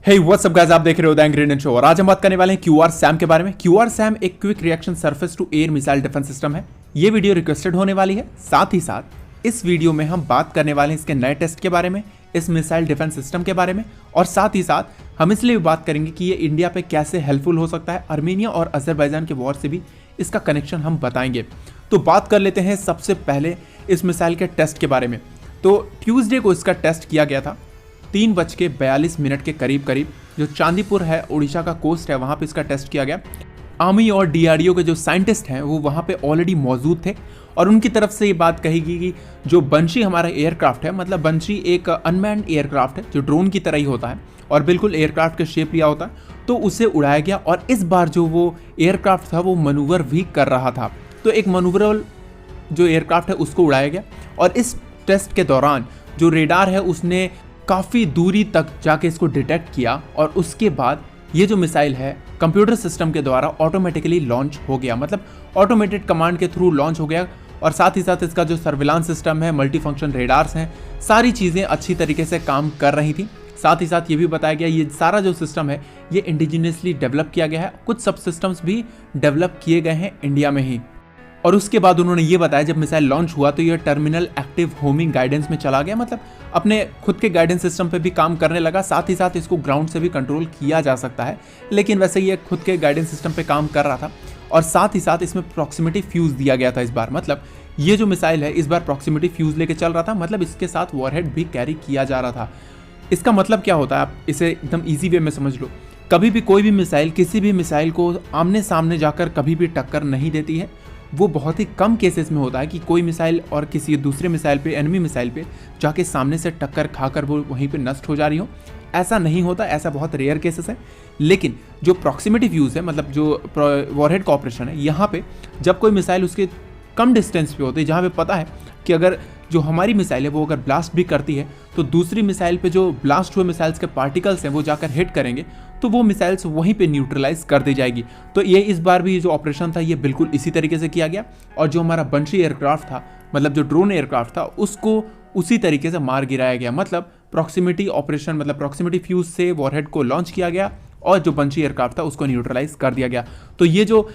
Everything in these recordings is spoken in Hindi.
हे व्हाट्स अप गाइस, आप देख रहे हो द एंग्री इंडियन शो और आज हम बात करने वाले हैं क्यूआर सैम के बारे में। क्यूआर सैम एक quick reaction surface to air missile defence system है। ये वीडियो रिक्वेस्टेड होने वाली है। साथ ही साथ इस वीडियो में हम बात करने वाले हैं इसके नए टेस्ट के बारे में, इस मिसाइल डिफेंस सिस्टम के बारे में, और साथ ही साथ हम इसलिए भी बात करेंगे कि ये इंडिया पे कैसे हेल्पफुल हो सकता है। आर्मेनिया और अजरबैजान के वॉर से भी इसका कनेक्शन हम बताएंगे। तो बात कर लेते हैं सबसे पहले इस मिसाइल के टेस्ट के बारे में। तो ट्यूसडे को इसका टेस्ट किया गया था 3:42 के करीब जो चांदीपुर है, उड़ीसा का कोस्ट है, वहाँ पे इसका टेस्ट किया गया। आर्मी और डीआरडीओ के जो साइंटिस्ट हैं वो वहाँ पे ऑलरेडी मौजूद थे और उनकी तरफ से ये बात कही गई कि जो बंशी हमारा एयरक्राफ्ट है, मतलब बंशी एक अनमैन्ड एयरक्राफ्ट है जो ड्रोन की तरह ही होता है और बिल्कुल एयरक्राफ्ट के शेप लिया होता है, तो उसे उड़ाया गया। और इस बार जो वो एयरक्राफ्ट था वो मनूवर भी कर रहा था, तो एक मनूवरेबल जो एयरक्राफ्ट है उसको उड़ाया गया। और इस टेस्ट के दौरान जो रेडार है उसने काफ़ी दूरी तक जाके इसको डिटेक्ट किया और उसके बाद ये जो मिसाइल है कंप्यूटर सिस्टम के द्वारा ऑटोमेटिकली लॉन्च हो गया, मतलब ऑटोमेटेड कमांड के थ्रू लॉन्च हो गया। और साथ ही साथ इसका जो सर्विलांस सिस्टम है, मल्टी फंक्शन रेडार्स हैं, सारी चीज़ें अच्छी तरीके से काम कर रही थी। साथ ही साथ ये भी बताया गया ये सारा जो सिस्टम है ये इंडिजिनियसली डेवलप किया गया है। कुछ सब सिस्टम्स भी डेवलप किए गए हैं इंडिया में ही। और उसके बाद उन्होंने ये बताया जब मिसाइल लॉन्च हुआ तो ये टर्मिनल एक्टिव होमिंग गाइडेंस में चला गया, मतलब अपने खुद के गाइडेंस सिस्टम पे भी काम करने लगा। साथ ही साथ इसको ग्राउंड से भी कंट्रोल किया जा सकता है, लेकिन वैसे ये खुद के गाइडेंस सिस्टम पे काम कर रहा था। और साथ ही साथ इसमें प्रॉक्सिमिटी फ्यूज दिया गया था इस बार, मतलब ये जो मिसाइल है इस बार प्रॉक्सिमिटी फ्यूज लेके चल रहा था, मतलब इसके साथ वॉरहेड भी कैरी किया जा रहा था। इसका मतलब क्या होता है, आप इसे एकदम ईजी वे में समझ लो। कभी भी कोई भी मिसाइल किसी भी मिसाइल को आमने सामने जाकर कभी भी टक्कर नहीं देती है। वो बहुत ही कम केसेस में होता है कि कोई मिसाइल और किसी दूसरे मिसाइल पे, एनिमी मिसाइल पे जाके सामने से टक्कर खाकर वो वहीं पे नष्ट हो जा रही हो। ऐसा नहीं होता, ऐसा बहुत रेयर केसेस है। लेकिन जो प्रॉक्सिमिटी फ्यूज है, मतलब जो वॉरहेड का ऑपरेशन है, यहाँ पे जब कोई मिसाइल उसके कम डिस्टेंस पे होती है, जहाँ पे पता है कि अगर जो हमारी मिसाइल है वो अगर ब्लास्ट भी करती है तो दूसरी मिसाइल पे जो ब्लास्ट हुए मिसाइल्स के पार्टिकल्स हैं वो जाकर हिट करेंगे, तो वो मिसाइल्स वहीं पे न्यूट्रलाइज कर दी जाएगी। तो ये इस बार भी जो ऑपरेशन था ये बिल्कुल इसी तरीके से किया गया। और जो हमारा बंशी एयरक्राफ्ट था, मतलब जो ड्रोन एयरक्राफ्ट था, उसको उसी तरीके से मार गिराया गया। मतलब प्रॉक्सिमिटी ऑपरेशन, मतलब प्रॉक्सिमिटी फ्यूज से वॉरहेड को लॉन्च किया गया और जो बंशी एयरक्राफ्ट था उसको न्यूट्रलाइज कर दिया गया। तो ये जो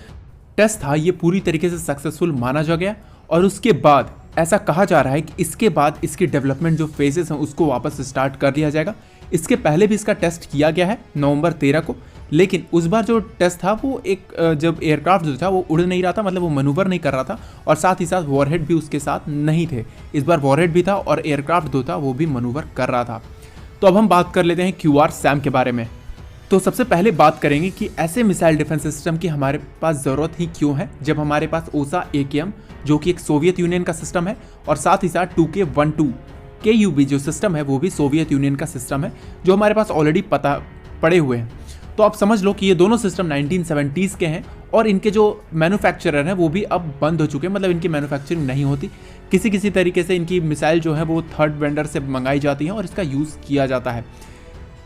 टेस्ट था ये पूरी तरीके से सक्सेसफुल माना जा गया। और उसके बाद ऐसा कहा जा रहा है कि इसके बाद इसकी डेवलपमेंट जो फेजेस हैं उसको वापस स्टार्ट कर दिया जाएगा। इसके पहले भी इसका टेस्ट किया गया है नवंबर 13 को, लेकिन उस बार जो टेस्ट था वो एक जब एयरक्राफ्ट जो था वो उड़ नहीं रहा था, मतलब वो मनूवर नहीं कर रहा था, और साथ ही साथ वॉरहेड भी उसके साथ नहीं थे। इस बार वॉरहेड भी था और एयरक्राफ्ट जो था वो भी मनूवर कर रहा था। तो अब हम बात कर लेते हैं क्यूआर सैम के बारे में। तो सबसे पहले बात करेंगे कि ऐसे मिसाइल डिफेंस सिस्टम की हमारे पास ज़रूरत ही क्यों है, जब हमारे पास ओसा AKM जो कि एक सोवियत यूनियन का सिस्टम है, और साथ ही साथ 2K12 KUB जो सिस्टम है वो भी सोवियत यूनियन का सिस्टम है, जो हमारे पास ऑलरेडी पता पड़े हुए हैं। तो आप समझ लो कि ये दोनों सिस्टम 1970s के हैं और इनके जो मैन्युफैक्चरर हैं वो भी अब बंद हो चुके हैं, मतलब इनकी मैन्युफैक्चरिंग नहीं होती। किसी तरीके से इनकी मिसाइल जो है वो थर्ड वेंडर से मंगाई जाती है और इसका यूज़ किया जाता है।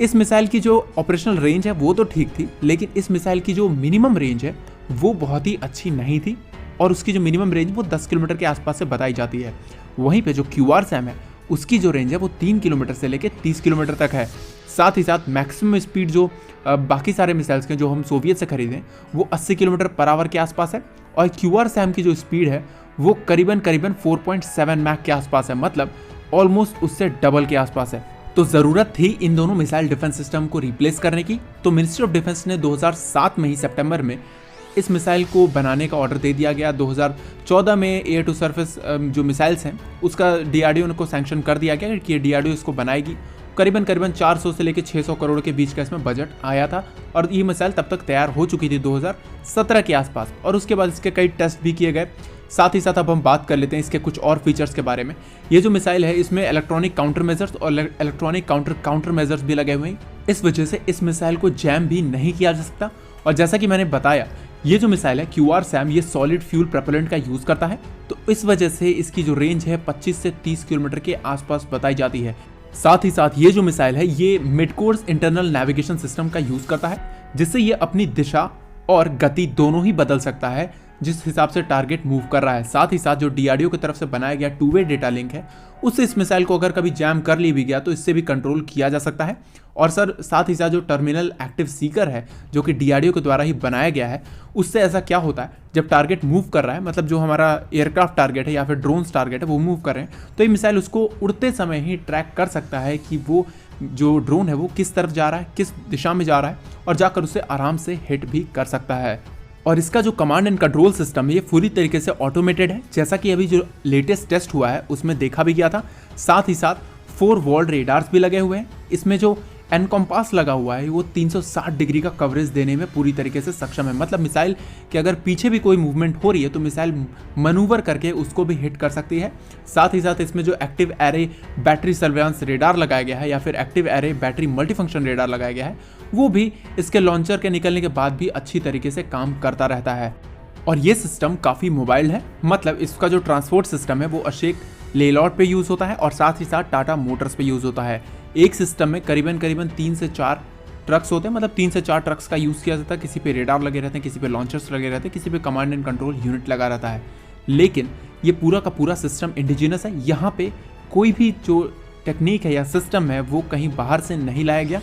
इस मिसाइल की जो ऑपरेशनल रेंज है वो तो ठीक थी, लेकिन इस मिसाइल की जो मिनिमम रेंज है वो बहुत ही अच्छी नहीं थी, और उसकी जो मिनिमम रेंज वो 10 किलोमीटर के आसपास से बताई जाती है। वहीं पे जो क्यूआर सैम है उसकी जो रेंज है वो 3 किलोमीटर से लेकर 30 किलोमीटर तक है। साथ ही साथ मैक्सिमम स्पीड जो बाकी सारे मिसाइल्स के जो हम सोवियत से खरीदें वो 80 किलोमीटर पर आवर के आसपास है, और क्यूआर सैम की जो स्पीड है वो करीबन 4.7 मैक के आसपास है, मतलब ऑलमोस्ट उससे डबल के आसपास है। तो ज़रूरत थी इन दोनों मिसाइल डिफेंस सिस्टम को रिप्लेस करने की। तो मिनिस्ट्री ऑफ डिफेंस ने 2007 में ही सितंबर में इस मिसाइल को बनाने का ऑर्डर दे दिया गया। 2014 में एयर टू सरफेस जो मिसाइल्स हैं उसका DRDO को सैंक्शन कर दिया गया कि DRDO इसको बनाएगी। करीबन 400 से लेकर 600 करोड़ के बीच का इसमें बजट आया था, और ये मिसाइल तब तक तैयार हो चुकी थी 2017 के आसपास, और उसके बाद इसके कई टेस्ट भी किए गए। साथ ही साथ अब हम बात कर लेते हैं इसके कुछ और फीचर्स के बारे में। ये जो मिसाइल है इसमें इलेक्ट्रॉनिक काउंटर मेजर्स और इलेक्ट्रॉनिक काउंटर मेजर्स भी लगे हुए हैं। इस वजह से इस मिसाइल को जैम भी नहीं किया जा सकता। और जैसा कि मैंने बताया ये जो मिसाइल है क्यूआर सैम ये सॉलिड फ्यूल प्रोपेलेंट का यूज़ करता है, तो इस वजह से इसकी जो रेंज है 25 से 30 किलोमीटर के आसपास बताई जाती है। साथ ही साथ ये जो मिसाइल है ये mid course internal navigation system का यूज़ करता है, जिससे ये अपनी दिशा और गति दोनों ही बदल सकता है जिस हिसाब से टारगेट मूव कर रहा है। साथ ही साथ जो DRDO की तरफ से बनाया गया 2-वे डेटा लिंक है, उससे इस मिसाइल को अगर कभी जैम कर ली भी गया तो इससे भी कंट्रोल किया जा सकता है। और सर साथ ही साथ जो टर्मिनल एक्टिव सीकर है जो कि DRDO के द्वारा ही बनाया गया है, उससे ऐसा क्या होता है जब टारगेट मूव कर रहा है, मतलब जो हमारा एयरक्राफ्ट टारगेट है या फिर ड्रोन्स टारगेट है वो मूव कर रहे हैं, तो ये मिसाइल उसको उड़ते समय ही ट्रैक कर सकता है कि वो जो ड्रोन है वो किस तरफ जा रहा है, किस दिशा में जा रहा है, और जाकर उसे आराम से हिट भी कर सकता है। और इसका जो कमांड एंड कंट्रोल सिस्टम है ये पूरी तरीके से ऑटोमेटेड है, जैसा कि अभी जो लेटेस्ट टेस्ट हुआ है उसमें देखा भी गया था। साथ ही साथ 4 वॉल्ड रेडार्स भी लगे हुए हैं। इसमें जो एनकॉम्पास लगा हुआ है वो 360 डिग्री का कवरेज देने में पूरी तरीके से सक्षम है। मतलब मिसाइल के अगर पीछे भी कोई मूवमेंट हो रही है तो मिसाइल मनूवर करके उसको भी हिट कर सकती है। साथ ही साथ इसमें जो active array battery surveillance radar लगाया गया है या फिर active array battery multifunction radar लगाया गया है, वो भी इसके लॉन्चर के निकलने के बाद भी अच्छी तरीके से काम करता रहता है। और ये सिस्टम काफ़ी मोबाइल है, मतलब इसका जो ट्रांसपोर्ट सिस्टम है वो अशोक लेलॉट पे यूज़ होता है और साथ ही साथ टाटा मोटर्स पे यूज़ होता है। एक सिस्टम में करीबन 3 से 4 ट्रक्स होते हैं, मतलब 3 से 4 ट्रक्स का यूज़ किया जाता है। किसी पे रेडार लगे रहते हैं, किसी पे लॉन्चर्स लगे रहते हैं, किसी पे कमांड एंड कंट्रोल यूनिट लगा रहता है। लेकिन ये पूरा का पूरा सिस्टम इंडिजिनस है, यहाँ पे कोई भी जो टेक्निक है या सिस्टम है वो कहीं बाहर से नहीं लाया गया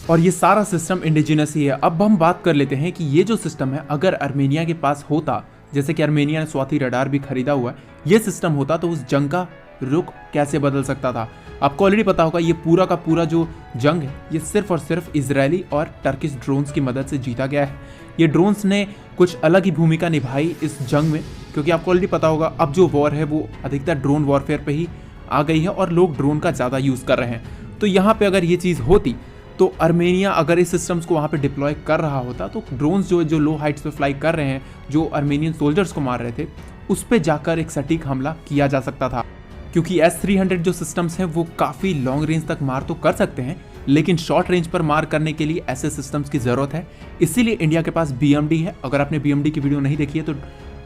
और ये सारा सिस्टम इंडिजिनस ही है। अब हम बात कर लेते हैं कि ये जो सिस्टम है अगर आर्मेनिया के पास होता, जैसे कि आर्मेनिया ने स्वाति रडार भी खरीदा हुआ है, ये सिस्टम होता तो उस जंग का रुख कैसे बदल सकता था। आपको ऑलरेडी पता होगा ये पूरा का पूरा जो जंग है ये सिर्फ और सिर्फ इजरायली और टर्किश ड्रोन्स की मदद से जीता गया है। ये ड्रोन्स ने कुछ अलग ही भूमिका निभाई इस जंग में, क्योंकि आपको ऑलरेडी पता होगा अब जो वॉर है वो अधिकतर ड्रोन वॉरफेयर पे ही आ गई है और लोग ड्रोन का ज़्यादा यूज़ कर रहे हैं। तो यहाँ पे अगर ये चीज़ होती तो आर्मेनिया अगर इस सिस्टम्स को वहाँ पे डिप्लॉय कर रहा होता तो ड्रोन्स जो लो हाइट्स पे फ्लाई कर रहे हैं, जो आर्मेनियन सोल्जर्स को मार रहे थे, उस पर जाकर एक सटीक हमला किया जा सकता था। क्योंकि S-300 जो सिस्टम्स हैं वो काफ़ी लॉन्ग रेंज तक मार तो कर सकते हैं, लेकिन शॉर्ट रेंज पर मार करने के लिए ऐसे सिस्टम्स की ज़रूरत है। इसीलिए इंडिया के पास BMD है। अगर आपने BMD की वीडियो नहीं देखी है तो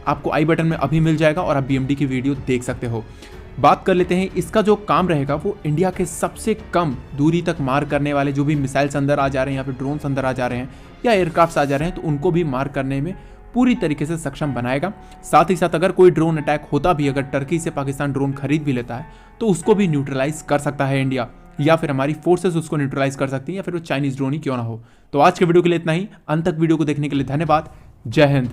आपको आई बटन में अभी मिल जाएगा और आप BMD की वीडियो देख सकते हो। बात कर लेते हैं इसका जो काम रहेगा वो इंडिया के सबसे कम दूरी तक मार करने वाले जो भी मिसाइल्स अंदर आ जा रहे हैं या फिर ड्रोन्स अंदर आ जा रहे हैं या एयरक्राफ्ट्स आ जा रहे हैं तो उनको भी मार करने में पूरी तरीके से सक्षम बनाएगा। साथ ही साथ अगर कोई ड्रोन अटैक होता भी, अगर टर्की से पाकिस्तान ड्रोन खरीद भी लेता है तो उसको भी न्यूट्रलाइज कर सकता है इंडिया, या फिर हमारी फोर्सेस उसको न्यूट्रलाइज कर सकती हैं, या फिर वो चाइनीज ड्रोन ही क्यों ना हो। तो आज के वीडियो के लिए इतना ही। अंत तक वीडियो को देखने के लिए धन्यवाद। जय हिंद।